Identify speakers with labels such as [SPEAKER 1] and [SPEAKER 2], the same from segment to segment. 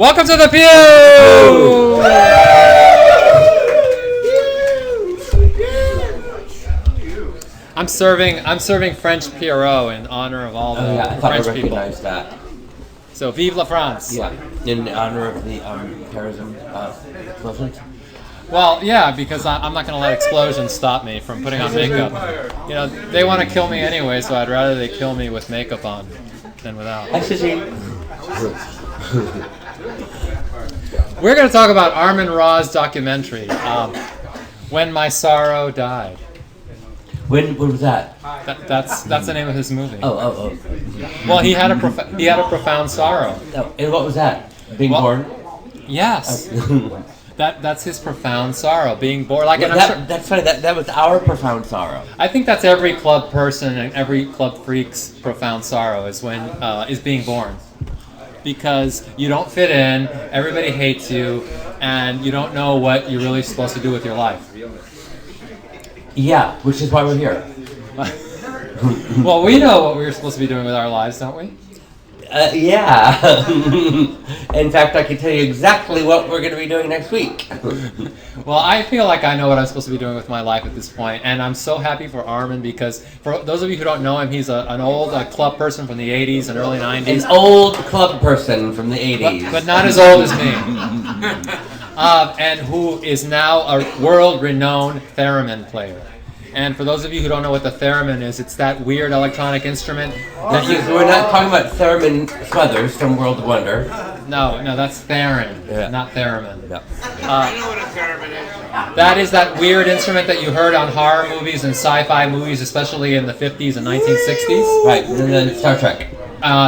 [SPEAKER 1] Welcome to the Pew! I'm serving French Pierrot in honor of all the French people.
[SPEAKER 2] That.
[SPEAKER 1] So, vive la France!
[SPEAKER 2] Yeah, in honor of the terrorism explosions.
[SPEAKER 1] Well, yeah, because I'm not going to let explosions stop me from putting on makeup. You know, they want to kill me anyway, so I'd rather they kill me with makeup on than without. We're going to talk about Armen Ra's documentary, When My Sorrow Died.
[SPEAKER 2] When was that?
[SPEAKER 1] That's the name of his movie.
[SPEAKER 2] Oh.
[SPEAKER 1] Well, he had a profound sorrow.
[SPEAKER 2] Oh, and what was that? Being born?
[SPEAKER 1] Yes. That's his profound sorrow, being born. Like,
[SPEAKER 2] that's funny. That was our profound sorrow.
[SPEAKER 1] I think that's every club person and every club freak's profound sorrow is being born, because you don't fit in, everybody hates you, and you don't know what you're really supposed to do with your life.
[SPEAKER 2] Yeah, which is why we're here.
[SPEAKER 1] Well, we know what we're supposed to be doing with our lives, don't we?
[SPEAKER 2] Yeah. In fact, I can tell you exactly what we're going to be doing next week.
[SPEAKER 1] Well, I feel like I know what I'm supposed to be doing with my life at this point, and I'm so happy for Armen, because for those of you who don't know him, he's an old club person from the 80s and early 90s.
[SPEAKER 2] An old club person from the 80s.
[SPEAKER 1] But not as old as me. And who is now a world-renowned theremin player. And for those of you who don't know what the theremin is, it's that weird electronic instrument that
[SPEAKER 2] We're not talking about Theremin Smothers from World of Wonder.
[SPEAKER 1] No, that's theremin, not theremin.
[SPEAKER 2] Yeah.
[SPEAKER 3] I know what a theremin is.
[SPEAKER 1] That is that weird instrument that you heard on horror movies and sci-fi movies, especially in the 50s and 1960s.
[SPEAKER 2] Right, and then Star Trek.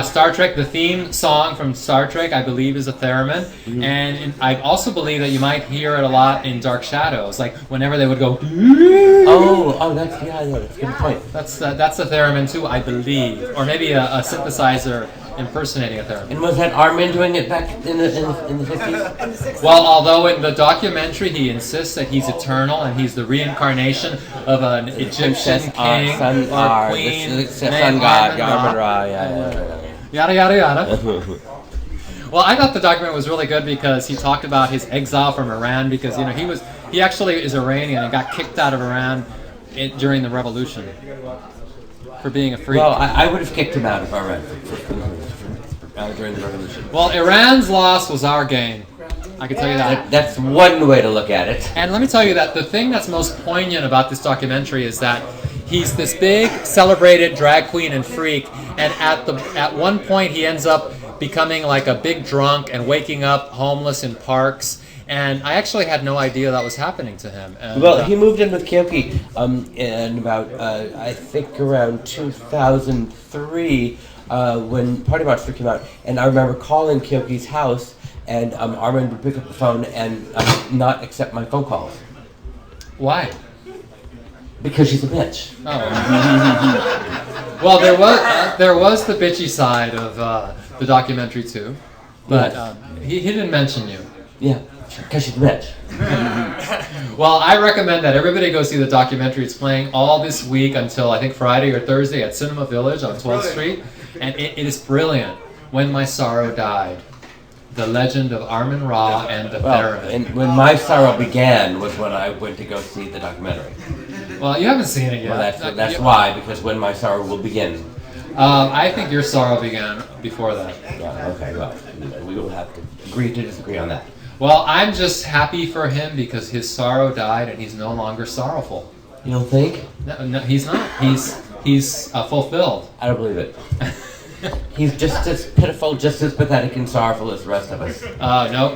[SPEAKER 1] Star Trek, the theme song from Star Trek, I believe, is a theremin. Mm-hmm. And I also believe that you might hear it a lot in Dark Shadows, like whenever they would go.
[SPEAKER 2] Oh, that's a good point.
[SPEAKER 1] That's a theremin too, I believe, or maybe a synthesizer impersonating a theremin.
[SPEAKER 2] And was that Armen doing it back in the 50s?
[SPEAKER 1] Well, although in the documentary he insists that he's eternal and he's the reincarnation of an Egyptian king or queen,
[SPEAKER 2] sun god, Armen Ra,
[SPEAKER 1] yada yada yada. Well, I thought the documentary was really good because he talked about his exile from Iran, because he actually is Iranian and got kicked out of Iran during the revolution for being a freak.
[SPEAKER 2] Well, I would have kicked him out of Iran during the revolution.
[SPEAKER 1] Well, Iran's loss was our gain. I can tell you that.
[SPEAKER 2] That's one way to look at it.
[SPEAKER 1] And let me tell you that the thing that's most poignant about this documentary is that he's this big, celebrated drag queen and freak, and at one point he ends up becoming like a big drunk and waking up homeless in parks. And I actually had no idea that was happening to him. And,
[SPEAKER 2] well, he moved in with Kyoki in about, I think, around 2003 when Party Monster came out. And I remember calling Kyoki's house, and Armen would pick up the phone and not accept my phone calls.
[SPEAKER 1] Why?
[SPEAKER 2] Because she's a bitch.
[SPEAKER 1] Oh. Well, there was the bitchy side of the documentary too, but he didn't mention you.
[SPEAKER 2] Yeah, because she's a bitch.
[SPEAKER 1] Well, I recommend that everybody go see the documentary. It's playing all this week until I think Friday or Thursday at Cinema Village on 12th Street, and it is brilliant. When My Sorrow Died. The legend of Armen Ra and the Theremin.
[SPEAKER 2] And when my sorrow began was when I went to go see the documentary.
[SPEAKER 1] Well, you haven't seen it yet.
[SPEAKER 2] Well, that's why, because when my sorrow will begin.
[SPEAKER 1] I think your sorrow began before that.
[SPEAKER 2] Yeah, okay, well, we will have to agree to disagree on that.
[SPEAKER 1] Well, I'm just happy for him because his sorrow died and he's no longer sorrowful.
[SPEAKER 2] You don't think?
[SPEAKER 1] No, he's not. He's fulfilled.
[SPEAKER 2] I don't believe it. He's just as pitiful, just as pathetic and sorrowful as the rest of us.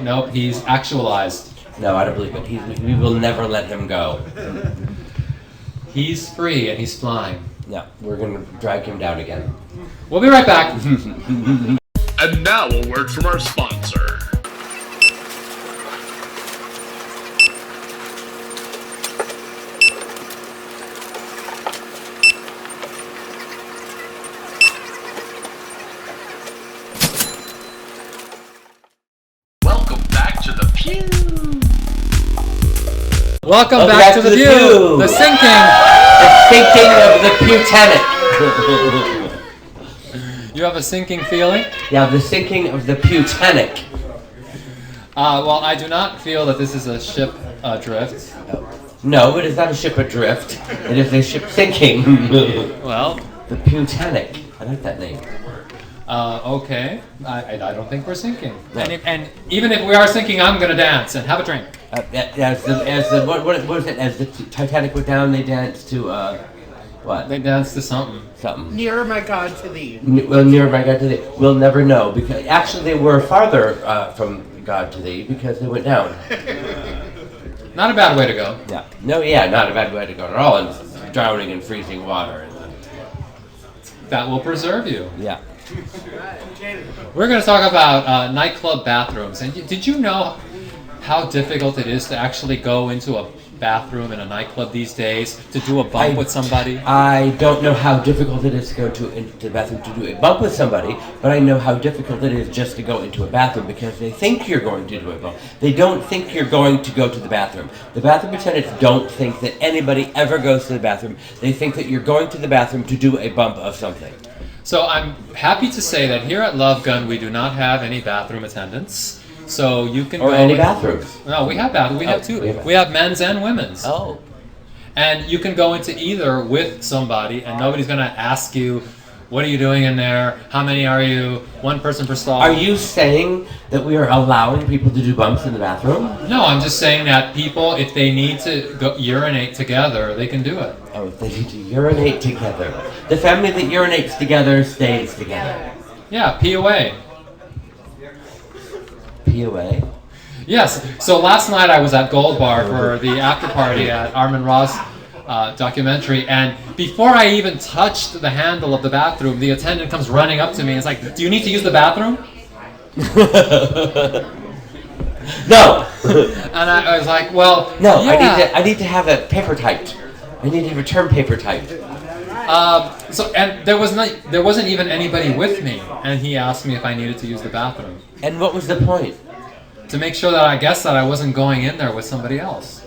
[SPEAKER 1] Nope, he's actualized.
[SPEAKER 2] No, I don't believe it. We will never let him go.
[SPEAKER 1] He's free and he's flying.
[SPEAKER 2] No, we're going to drag him down again.
[SPEAKER 1] We'll be right back.
[SPEAKER 3] And now a word from our sponsor. Welcome back to the Pew.
[SPEAKER 1] Welcome back to the Pew. The sinking.
[SPEAKER 2] The sinking of the Pewtanic.
[SPEAKER 1] You have a sinking feeling?
[SPEAKER 2] Yeah, the sinking of the Pewtanic.
[SPEAKER 1] Well, I do not feel that this is a ship adrift.
[SPEAKER 2] No, it is not a ship adrift. It is a ship sinking.
[SPEAKER 1] Well,
[SPEAKER 2] The Putanic. I like that name.
[SPEAKER 1] okay. I don't think we're sinking.
[SPEAKER 2] No.
[SPEAKER 1] And even if we are sinking, I'm gonna dance and have a drink.
[SPEAKER 2] What is it? As the Titanic went down, they danced to what?
[SPEAKER 1] They dance to something.
[SPEAKER 2] Something.
[SPEAKER 4] Nearer my God to thee.
[SPEAKER 2] Well, nearer my God to thee. We'll never know because actually they were farther from God to thee because they went down.
[SPEAKER 1] Not a bad way to go.
[SPEAKER 2] Yeah. No. Yeah. Not a bad way to go at all. And drowning in freezing water.
[SPEAKER 1] That will preserve you.
[SPEAKER 2] Yeah.
[SPEAKER 1] We're going to talk about nightclub bathrooms. And did you know how difficult it is to actually go into a bathroom in a nightclub these days to do a bump with somebody?
[SPEAKER 2] I don't know how difficult it is to go into the bathroom to do a bump with somebody, but I know how difficult it is just to go into a bathroom because they think you're going to do a bump. They don't think you're going to go to the bathroom. The bathroom attendants don't think that anybody ever goes to the bathroom. They think that you're going to the bathroom to do a bump of something.
[SPEAKER 1] So I'm happy to say that here at Lovegun we do not have any bathroom attendants. So you can
[SPEAKER 2] Or
[SPEAKER 1] go
[SPEAKER 2] any bathrooms.
[SPEAKER 1] No, we have bathrooms. We have two. We have men's and women's.
[SPEAKER 2] Oh.
[SPEAKER 1] And you can go into either with somebody, and nobody's going to ask you, what are you doing in there? How many are you? One person per stall.
[SPEAKER 2] Are you saying that we are allowing people to do bumps in the bathroom?
[SPEAKER 1] No, I'm just saying that people, if they need to go urinate together, they can do it.
[SPEAKER 2] Oh, they need to urinate together. The family that urinates together stays together.
[SPEAKER 1] Yeah, POA.
[SPEAKER 2] POA?
[SPEAKER 1] Yes. So last night I was at Gold Bar for the after party at Armen Ra's documentary, and before I even touched the handle of the bathroom, the attendant comes running up to me and is like, "Do you need to use the bathroom?"
[SPEAKER 2] No.
[SPEAKER 1] And I was like, "Well,
[SPEAKER 2] No.
[SPEAKER 1] yeah."
[SPEAKER 2] I need to have a paper typed. I need to have a term paper typed.
[SPEAKER 1] And there wasn't even anybody with me, and he asked me if I needed to use the bathroom
[SPEAKER 2] And what was the point?
[SPEAKER 1] to make sure that I wasn't going in there with somebody else.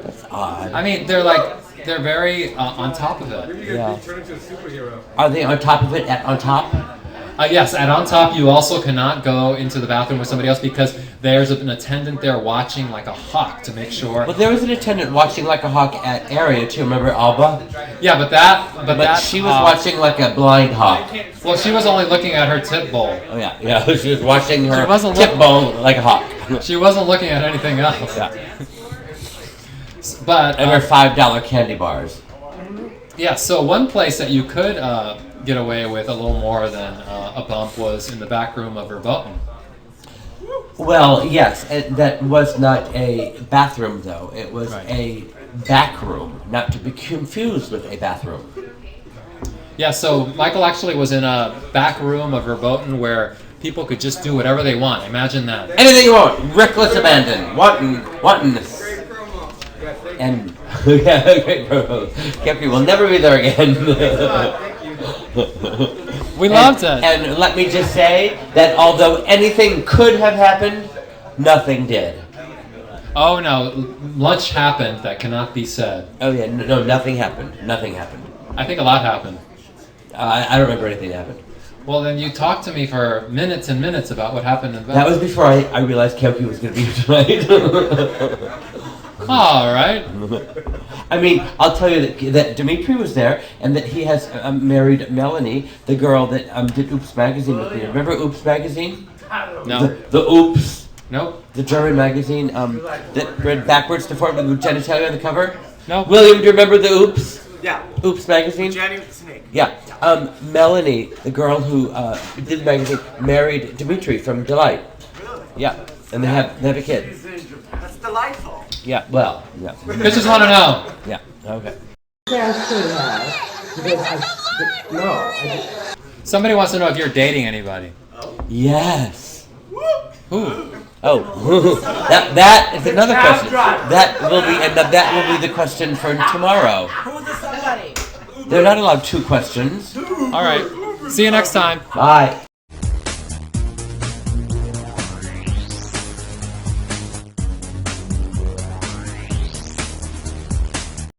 [SPEAKER 2] That's odd.
[SPEAKER 1] I mean, they're very on top of it.
[SPEAKER 2] Yeah. Are they on top of it? On top?
[SPEAKER 1] Yes, and on top, you also cannot go into the bathroom with somebody else because there's an attendant there watching like a hawk to make sure.
[SPEAKER 2] Well, there was an attendant watching like a hawk at Area too. Remember Alba?
[SPEAKER 1] Yeah, but
[SPEAKER 2] She was watching like a blind hawk.
[SPEAKER 1] Well, she was only looking at her tip bowl.
[SPEAKER 2] Oh yeah. She was watching her
[SPEAKER 1] She wasn't
[SPEAKER 2] tip bowl like a hawk.
[SPEAKER 1] She wasn't looking at anything else.
[SPEAKER 2] Yeah.
[SPEAKER 1] But
[SPEAKER 2] And her $5 candy bars.
[SPEAKER 1] yeah, so one place that you could get away with a little more than a bump was in the back room of Verboten.
[SPEAKER 2] Well, yes, that was not a bathroom though. It was
[SPEAKER 1] Right.
[SPEAKER 2] a back room, not to be confused with a bathroom.
[SPEAKER 1] Yeah, so Michael actually was in a back room of Verboten where people could just do whatever they want. Imagine that.
[SPEAKER 2] Anything you want, reckless abandon, wantonness. And yeah, great promos. Kepke will never be there again.
[SPEAKER 1] We loved it.
[SPEAKER 2] And let me just say that although anything could have happened, nothing did.
[SPEAKER 1] Oh no, much happened that cannot be said.
[SPEAKER 2] Oh yeah, no, nothing happened. Nothing happened.
[SPEAKER 1] I think a lot happened.
[SPEAKER 2] I don't remember anything that happened.
[SPEAKER 1] Well, then you talked to me for minutes and minutes about what happened in the
[SPEAKER 2] That was before I realized Kepke was going to be here tonight.
[SPEAKER 1] All right.
[SPEAKER 2] I mean, I'll tell you that Dimitri was there, and that he has married Melanie, the girl that did Oops magazine with me. Remember Oops magazine?
[SPEAKER 1] No.
[SPEAKER 2] The Oops,
[SPEAKER 1] Nope.
[SPEAKER 2] the German magazine that read backwards to form with genitalia on the cover.
[SPEAKER 1] Nope.
[SPEAKER 2] William, do you remember the Oops?
[SPEAKER 4] Yeah.
[SPEAKER 2] Oops magazine.
[SPEAKER 4] Jenny with the snake.
[SPEAKER 2] Yeah. Melanie, the girl who did the magazine, married Dimitri from Delight. Yeah, and they have a kid.
[SPEAKER 4] That's delightful.
[SPEAKER 2] Yeah. Well. Yeah.
[SPEAKER 1] Bitches want to know.
[SPEAKER 2] Yeah. Okay.
[SPEAKER 1] Somebody wants to know if you're dating anybody.
[SPEAKER 2] Yes.
[SPEAKER 1] Who?
[SPEAKER 2] Oh, that is another question. That will be the question for tomorrow.
[SPEAKER 4] Who's the somebody?
[SPEAKER 2] They're not allowed two questions.
[SPEAKER 1] All right. See you next time.
[SPEAKER 2] Bye.